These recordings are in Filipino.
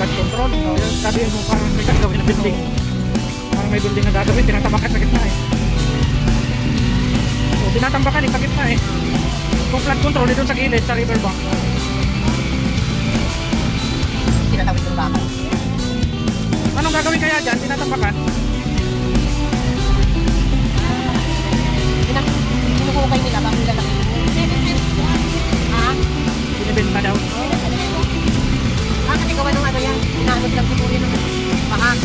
Blood control, no? Sabi mo parang may gagawin na building. Parang may building na gagawin, tinatambakan sa gitna eh. So, tinatambakan sa gitna eh. Kung flood control, dito sa gilid, sa riverbank. Tinatawid ng baka. Anong gagawin kaya dyan? Tinatambakan? Pinukukay nila, bakit lalaki? Ha? Binibenta daw. Kasi gawa ng ano yan, inaanod lang siguro yun ng baka.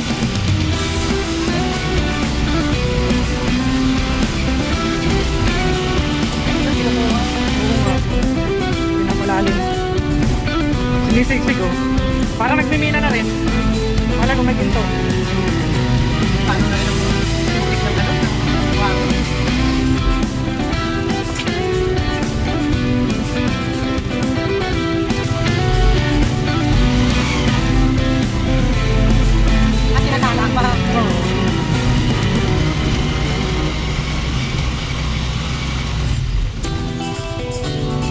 Pinapalalim. Sinisiksik oh. Parang nagmimina na rin. Wala kung may ginto. Paano na rin ang tubig ng ano? Wow.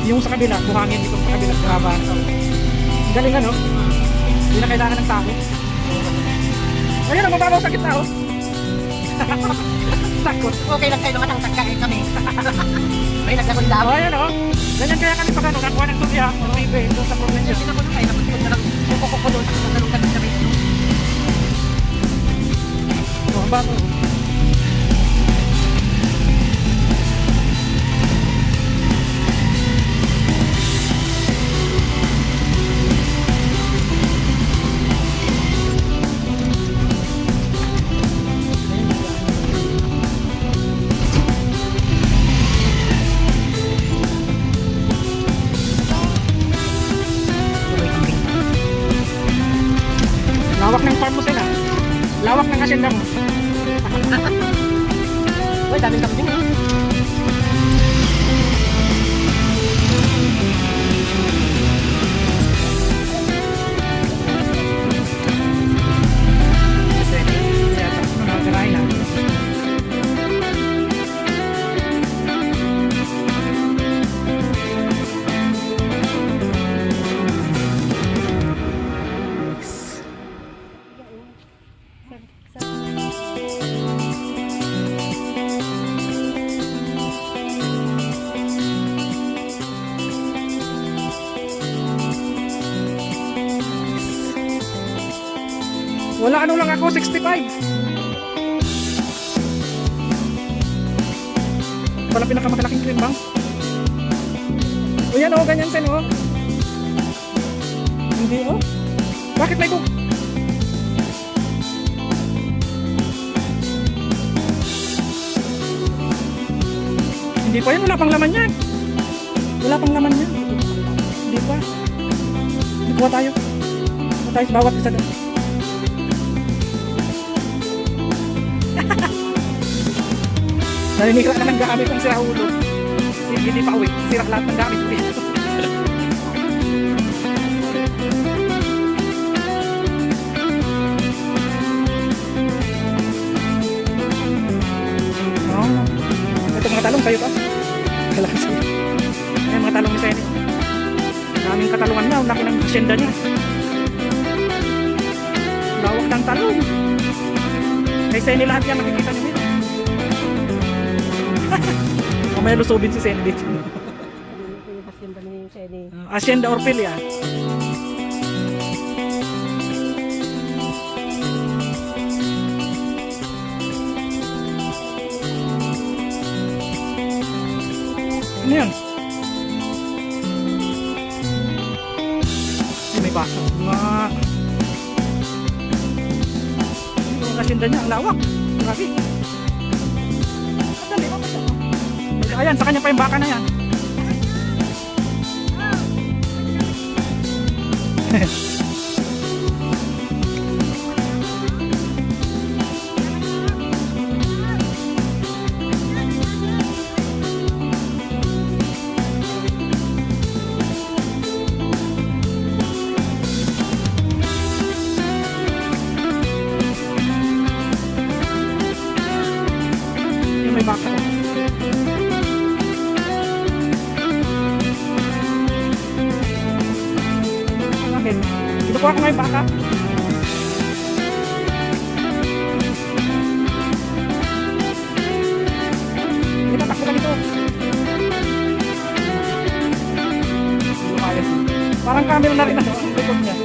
Yung sa kabila, buhangin dito sa kabila, graba. Galing ano? Hindi na kailangan ng tao. Ayun, mababaw sa gitna oh. Takot. Okay lang kayo naman ang tagkain kami. May naglakon daw. Oh, ayun oh. Ganyan kaya kami pag ano, nakuha ng tubya, maybe doon sa probinsya. Hindi na ko nung ay napagpun na lang. Kukukuko doon, nalong kami sa rito. Oh, ang bato. Lawak ng farm mo sila. Lawak ng asyenda mo. Uy, daming kambing eh. Wala ano lang ako, 65. Wala pinakamagalaking cream bang? O yan o, ganyan sen o. Hindi o. Bakit may bug? Hindi pa yan, wala pang laman yan. Wala pang laman yan. Hindi pa. Nagkuha tayo. Nagkuha tayo sa bawat isa doon. Naninira na ng gamit ang sira ulo. Hindi pa uwi. Sira lahat ng gamit uwi. Ito mga talong sa'yo to. Kailangan sa'yo. Ayan mga talong ni Senny. Daming katalungan na. Laki ng asyenda niya. Lawak ng talong. Kay Senny lahat yan. Nakikita niyo. May lusubin si Senny dito. Hacienda ni Senny. Hacienda Orpilia. Ano yan? Ay, may baso. Ang hacienda niya, ang lawak. Grabe. Ayan, sa kanya pa yung baka na yan. may baka. Hindi tatakbo ka dito. Lumayas. Parang camera na rin ang likod niya.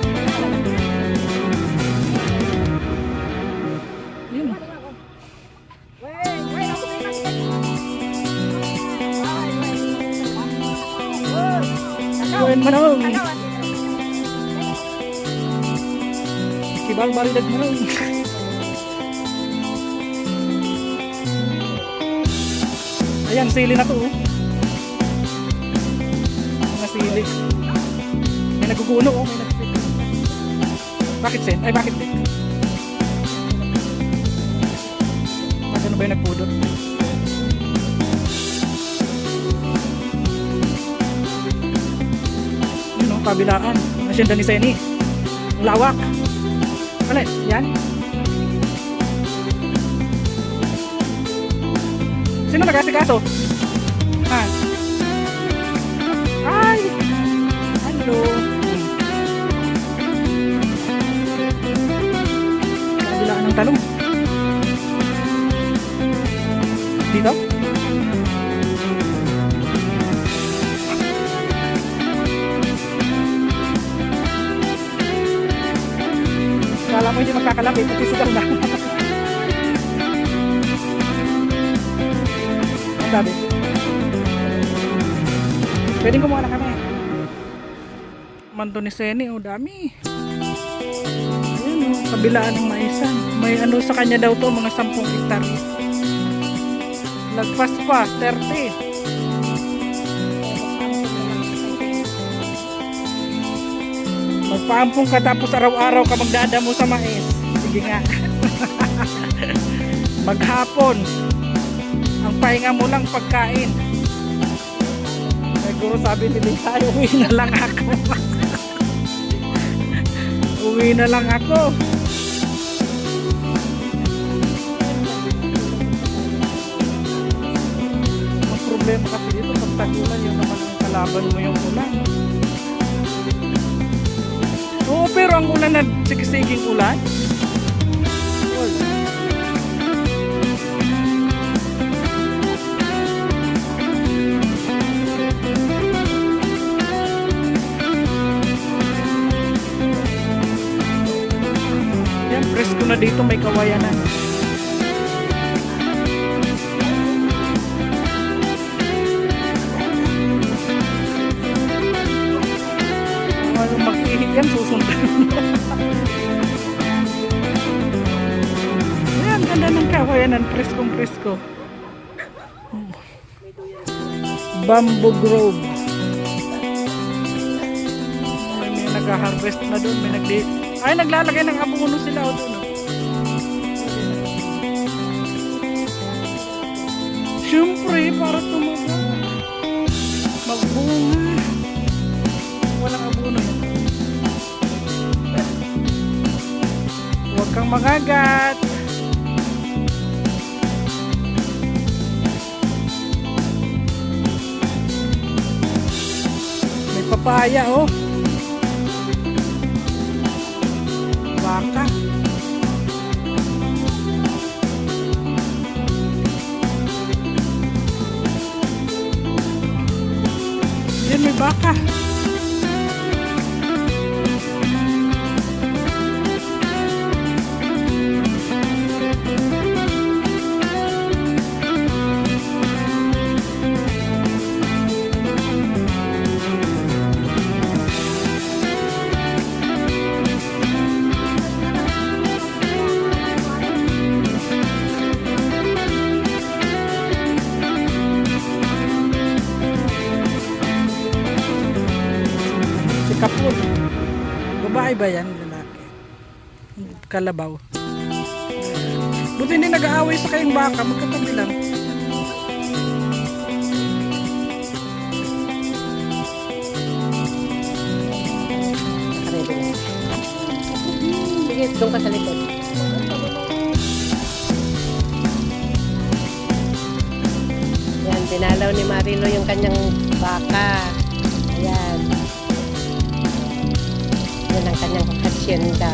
Yun. Gawin manong. Si Balbaridag manong. Ayan, sili na to. Oh. Mga sili. May naguguno. Oh, may nagsili. Bakit sen? Ay, bakit sen? Ano ba yung nagpudot? Yun o, kabilaan. Asyenda ni Seni. Ang lawak. Ano? Yan? Sino nag-asikaso? Ha? Ay! Hello! Kabilaan ng talong. Dito? Kala mo hindi magkakalapit, pati sugar na. Ang sabi. Pwedeng kumuha na kami. Manto ni Seni, oh dami. Ayan oh, kabilaan ng maisan. May ano sa kanya daw to, mga 10 hektar. Lagpas pa, 30. Magpaampong ka tapos araw-araw ka magdadamo sa mais. Sige nga. Maghapon. Ang pahinga mo lang pagkain. Siguro sabi nila tayo, uwi na lang ako. Uwi na lang ako. Ang problema kasi dito pag tagulan, yung naman ang kalaban mo yung ulan. Oo, pero ang ulan na sigisiging ulan. Yan, presko na dito, may kawayanan. Mag-ihig yan, susundan. Ayan, ganda ng kawayanan, preskong-presko. Bamboo Grove. May nag-harvest na doon, may ay, naglalagay ng abono sila o doon. Siyempre, para tumaga. Magbunga. Walang abono yan. Huwag kang magagat. May papaya oh. Baka. Yan may baka. Kapul. Babae ba yan? Lalaki. Kalabaw. Buti hindi nag-aaway sa kayong baka. Magkatabi lang. Sige, doon ka sa likod. Yan, dinalaw ni Marilo yung kanyang baka. Ayan. niya ng kanyang hasyenda.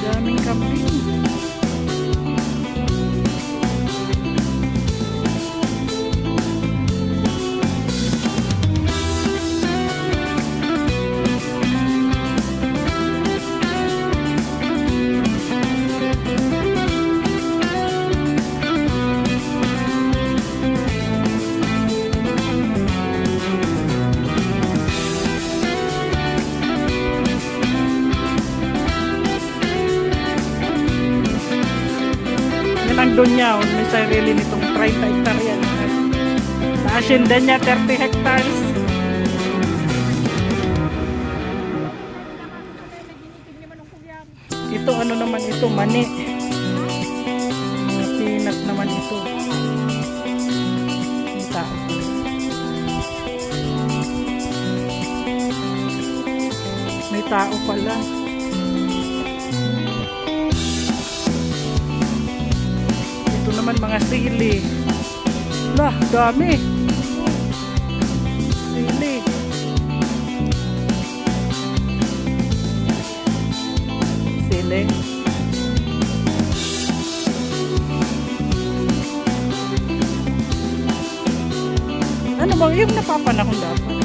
Daming kambing. Yan ang doon niya, may sarili nitong 30 hectare yan. Na-asyenda niya 30 hectares. Ito ano naman ito, mani. Mga peanut naman ito. May tao. May tao pala. Ito naman mga sili. Lah, dami. Sili. Sili. Ano bang yung napapanahon dapat?